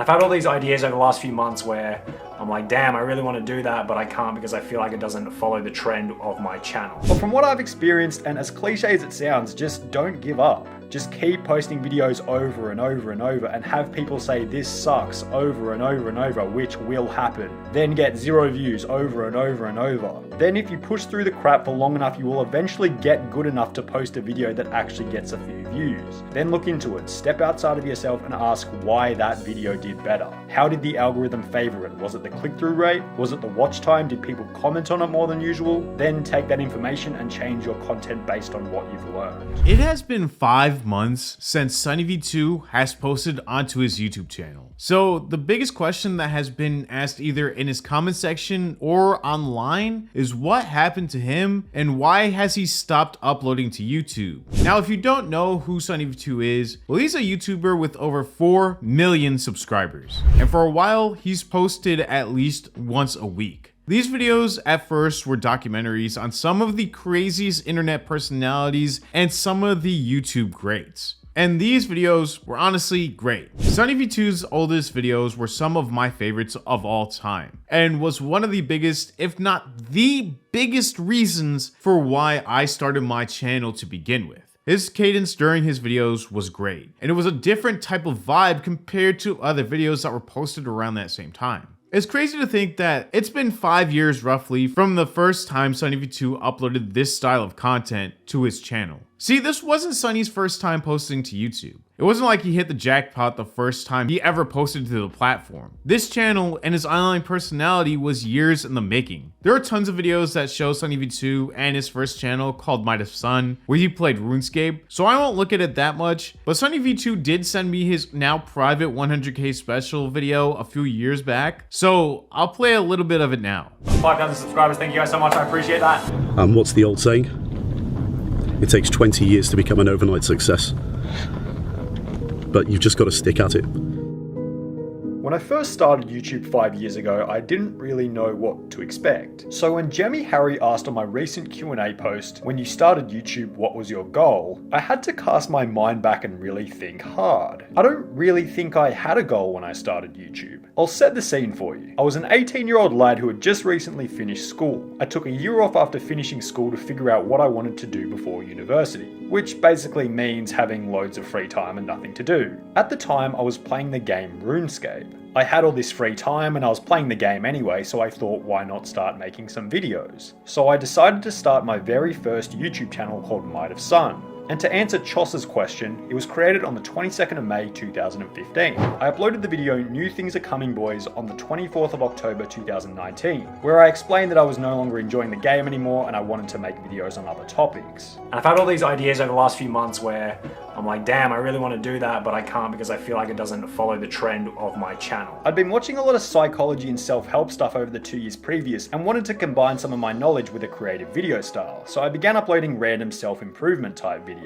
And I've had all these ideas over the last few months where I'm like, damn, I really want to do that, but I can't because I feel like it doesn't follow the trend of my channel. But from what I've experienced, and as cliche as it sounds, just don't give up. Just keep posting videos over and over and over and have people say this sucks over and over and over, which will happen. Then get 0 views over and over and over. Then if you push through the crap for long enough, you will eventually get good enough to post a video that actually gets a few views. Then look into it, step outside of yourself and ask why that video did better. How did the algorithm favor it? Was it the click-through rate? Was it the watch time? Did people comment on it more than usual? Then take that information and change your content based on what you've learned. It has been 5 months since SunnyV2 has posted onto his YouTube channel. So the biggest question that has been asked either in his comment section or online is what happened to him and why has he stopped uploading to YouTube? Now, if you don't know who SunnyV2 is, well, he's a YouTuber with over 4 million subscribers. And for a while, he's posted at least once a week. These videos at first were documentaries on some of the craziest internet personalities and some of the YouTube greats. And these videos were honestly great. SunnyV2's oldest videos were some of my favorites of all time and was one of the biggest, if not the biggest reasons for why I started my channel to begin with. His cadence during his videos was great, and it was a different type of vibe compared to other videos that were posted around that same time. It's crazy to think that it's been 5 years roughly from the first time SunnyV2 uploaded this style of content to his channel. See, this wasn't Sunny's first time posting to YouTube. It wasn't like he hit the jackpot the first time he ever posted to the platform. This channel and his online personality was years in the making. There are tons of videos that show SunnyV2 and his first channel called Might of Sun, where he played RuneScape, so I won't look at it that much, but SunnyV2 did send me his now private 100k special video a few years back, so I'll play a little bit of it now. 5,000 subscribers, thank you guys so much, I appreciate that. What's the old saying? It takes 20 years to become an overnight success. But you've just got to stick at it. When I first started YouTube 5 years ago, I didn't really know what to expect. So when Jemmy Harry asked on my recent Q&A post, when you started YouTube, what was your goal? I had to cast my mind back and really think hard. I don't really think I had a goal when I started YouTube. I'll set the scene for you. I was an 18-year-old lad who had just recently finished school. I took a year off after finishing school to figure out what I wanted to do before university, which basically means having loads of free time and nothing to do. At the time, I was playing the game RuneScape. I had all this free time and I was playing the game anyway, so I thought, why not start making some videos? So I decided to start my very first YouTube channel called Might of Sun. And to answer Choss's question, it was created on the 22nd of May 2015. I uploaded the video New Things Are Coming Boys on the 24th of October 2019, where I explained that I was no longer enjoying the game anymore and I wanted to make videos on other topics. And I've had all these ideas over the last few months where I'm like, damn, I really want to do that, but I can't because I feel like it doesn't follow the trend of my channel. I'd been watching a lot of psychology and self-help stuff over the 2 years previous and wanted to combine some of my knowledge with a creative video style, so I began uploading random self-improvement type videos.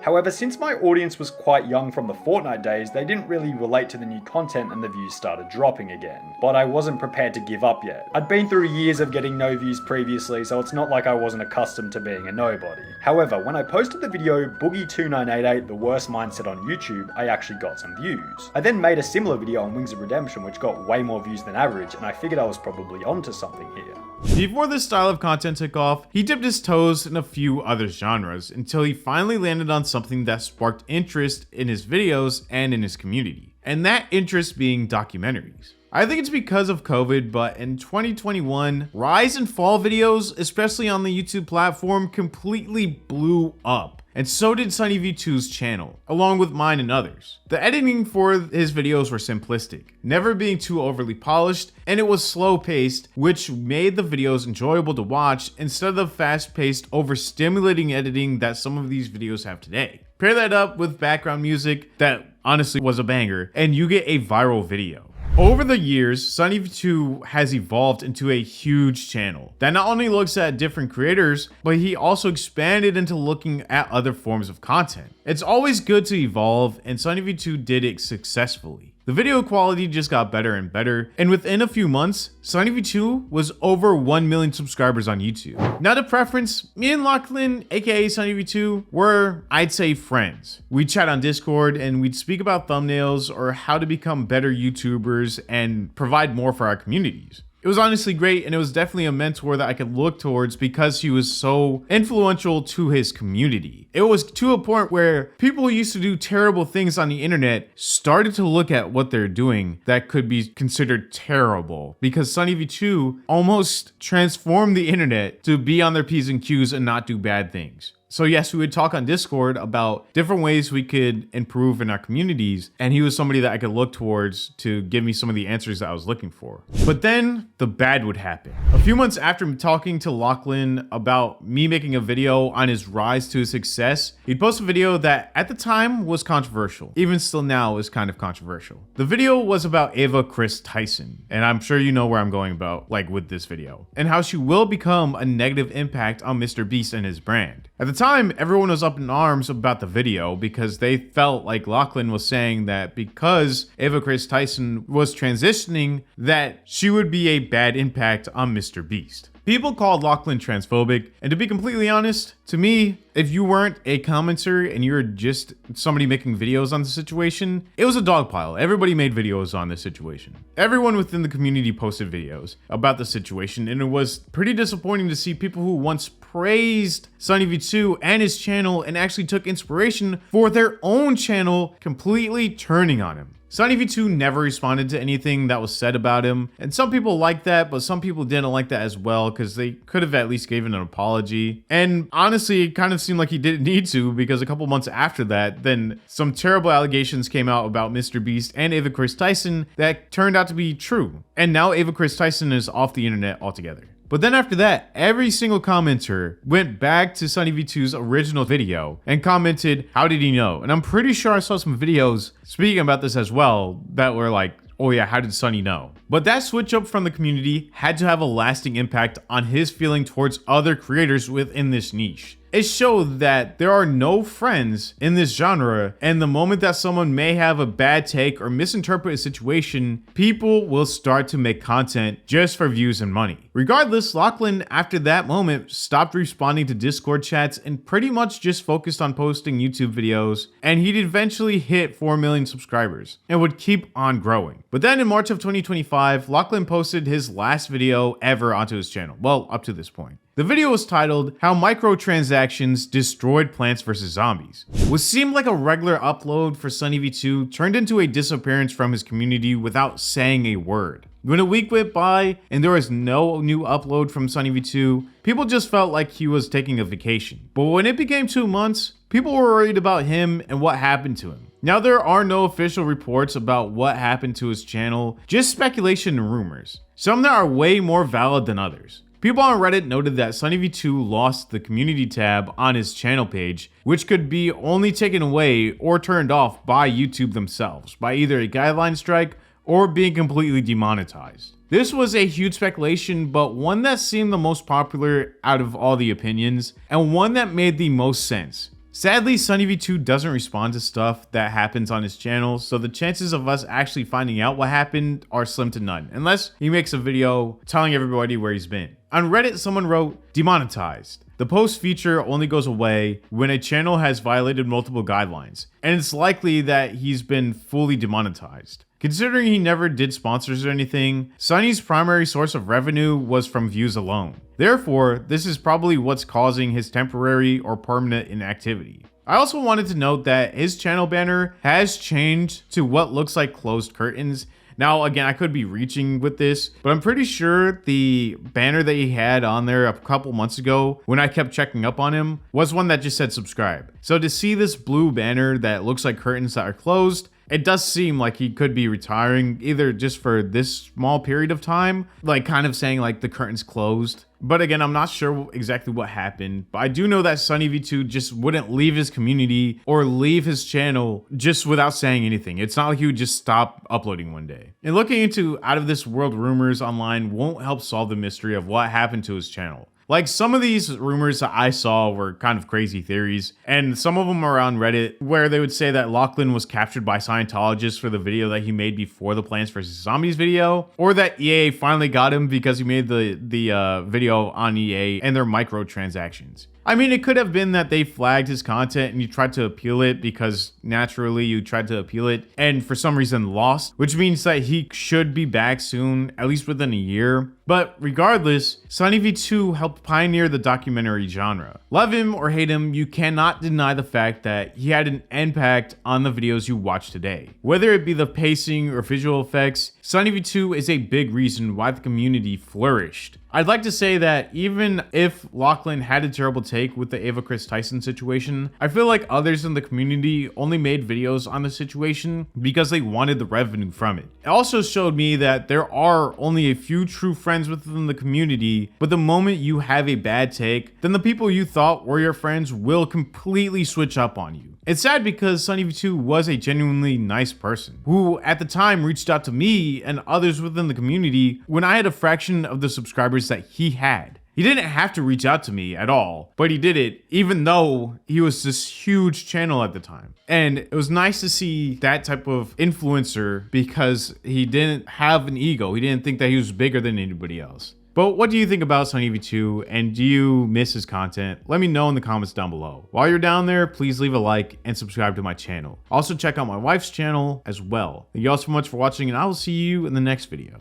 However, since my audience was quite young from the Fortnite days, they didn't really relate to the new content and the views started dropping again. But I wasn't prepared to give up yet. I'd been through years of getting no views previously, so it's not like I wasn't accustomed to being a nobody. However, when I posted the video Boogie2988, The Worst Mindset on YouTube, I actually got some views. I then made a similar video on Wings of Redemption which got way more views than average, and I figured I was probably onto something here. Before this style of content took off, he dipped his toes in a few other genres until he finally landed on something that sparked interest in his videos and in his community, and that interest being documentaries. I think it's because of COVID, but in 2021, rise and fall videos, especially on the YouTube platform, completely blew up. And so did SunnyV2's channel, along with mine and others. The editing for his videos were simplistic, never being too overly polished, and it was slow paced, which made the videos enjoyable to watch instead of the fast paced, overstimulating editing that some of these videos have today. Pair that up with background music that honestly was a banger, and you get a viral video. Over the years, SunnyV2 has evolved into a huge channel that not only looks at different creators, but he also expanded into looking at other forms of content. It's always good to evolve, and SunnyV2 did it successfully. The video quality just got better and better, and within a few months, SunnyV2 was over 1 million subscribers on YouTube. Now to preference, me and Lachlan, aka SunnyV2, were, I'd say, friends. We'd chat on Discord and we'd speak about thumbnails or how to become better YouTubers and provide more for our communities. It was honestly great, and it was definitely a mentor that I could look towards because he was so influential to his community. It was to a point where people who used to do terrible things on the internet started to look at what they're doing that could be considered terrible, because SunnyV2 almost transformed the internet to be on their P's and Q's and not do bad things. So yes, we would talk on Discord about different ways we could improve in our communities, and he was somebody that I could look towards to give me some of the answers that I was looking for. But then the bad would happen. A few months after talking to Lachlan about me making a video on his rise to his success, he'd post a video that at the time was controversial. Even still now is kind of controversial. The video was about Kris Tyson, and I'm sure you know where I'm going about, like, with this video, and how she will become a negative impact on Mr. Beast and his brand. At the time, everyone was up in arms about the video because they felt like Lachlan was saying that because Kris Tyson was transitioning, that she would be a bad impact on Mr. Beast. People called Lachlan transphobic, and to be completely honest, to me, if you weren't a commenter and you're just somebody making videos on the situation, it was a dog pile. Everybody made videos on this situation. Everyone within the community posted videos about the situation, and it was pretty disappointing to see people who once praised SunnyV2 and his channel and actually took inspiration for their own channel completely turning on him. SunnyV2 never responded to anything that was said about him, and some people liked that, but some people didn't like that as well because they could have at least given an apology. And honestly, it kind of seemed like he didn't need to, because a couple months after that, then some terrible allegations came out about Mr. Beast and Kris Tyson that turned out to be true. And now Kris Tyson is off the internet altogether. But then after that, every single commenter went back to SunnyV2's original video and commented, how did he know? And I'm pretty sure I saw some videos speaking about this as well that were like, oh yeah, how did Sunny know? But that switch up from the community had to have a lasting impact on his feeling towards other creators within this niche. It showed that there are no friends in this genre, and the moment that someone may have a bad take or misinterpret a situation, people will start to make content just for views and money. Regardless, Lachlan, after that moment, stopped responding to Discord chats and pretty much just focused on posting YouTube videos, and he'd eventually hit 4 million subscribers and would keep on growing. But then in March of 2025, Lachlan posted his last video ever onto his channel. Well, up to this point. The video was titled, How Microtransactions Destroyed Plants vs. Zombies. What seemed like a regular upload for SunnyV2 turned into a disappearance from his community without saying a word. When a week went by and there was no new upload from SunnyV2, people just felt like he was taking a vacation. But when it became 2 months, people were worried about him and what happened to him. Now, there are no official reports about what happened to his channel, just speculation and rumors. Some that are way more valid than others. People on Reddit noted that SunnyV2 lost the community tab on his channel page, which could be only taken away or turned off by YouTube themselves, by either a guideline strike or being completely demonetized. This was a huge speculation, but one that seemed the most popular out of all the opinions, and one that made the most sense. Sadly, SunnyV2 doesn't respond to stuff that happens on his channel, so the chances of us actually finding out what happened are slim to none, unless he makes a video telling everybody where he's been. On Reddit, someone wrote, demonetized. The post feature only goes away when a channel has violated multiple guidelines, and it's likely that he's been fully demonetized. Considering he never did sponsors or anything, Sunny's primary source of revenue was from views alone. Therefore, this is probably what's causing his temporary or permanent inactivity. I also wanted to note that his channel banner has changed to what looks like closed curtains. Now, again, I could be reaching with this, but I'm pretty sure the banner that he had on there a couple months ago when I kept checking up on him was one that just said subscribe. So to see this blue banner that looks like curtains that are closed, it does seem like he could be retiring either just for this small period of time, like kind of saying like the curtain's closed. But again, I'm not sure exactly what happened, but I do know that SunnyV2 just wouldn't leave his community or leave his channel just without saying anything. It's not like he would just stop uploading one day. And looking into out of this world rumors online won't help solve the mystery of what happened to his channel. Like, some of these rumors that I saw were kind of crazy theories, and some of them are on Reddit, where they would say that Lachlan was captured by Scientologists for the video that he made before the Plants vs. Zombies video, or that EA finally got him because he made the video on EA and their microtransactions. I mean, it could have been that they flagged his content and you tried to appeal it because naturally you tried to appeal it and for some reason lost, which means that he should be back soon, at least within a year. But regardless, SunnyV2 helped pioneer the documentary genre. Love him or hate him, you cannot deny the fact that he had an impact on the videos you watch today. Whether it be the pacing or visual effects, SunnyV2 is a big reason why the community flourished. I'd like to say that even if Lachlan had a terrible take with the Ava Kris Tyson situation, I feel like others in the community only made videos on the situation because they wanted the revenue from it. It also showed me that there are only a few true friends within the community, but the moment you have a bad take, then the people you thought were your friends will completely switch up on you. It's sad because SunnyV2 was a genuinely nice person who at the time reached out to me and others within the community when I had a fraction of the subscribers that he had. He didn't have to reach out to me at all, but he did it even though he was this huge channel at the time. And it was nice to see that type of influencer because he didn't have an ego. He didn't think that he was bigger than anybody else. But what do you think about SunnyV2 and do you miss his content? Let me know in the comments down below. While you're down there, please leave a like and subscribe to my channel. Also check out my wife's channel as well. Thank you all so much for watching and I will see you in the next video.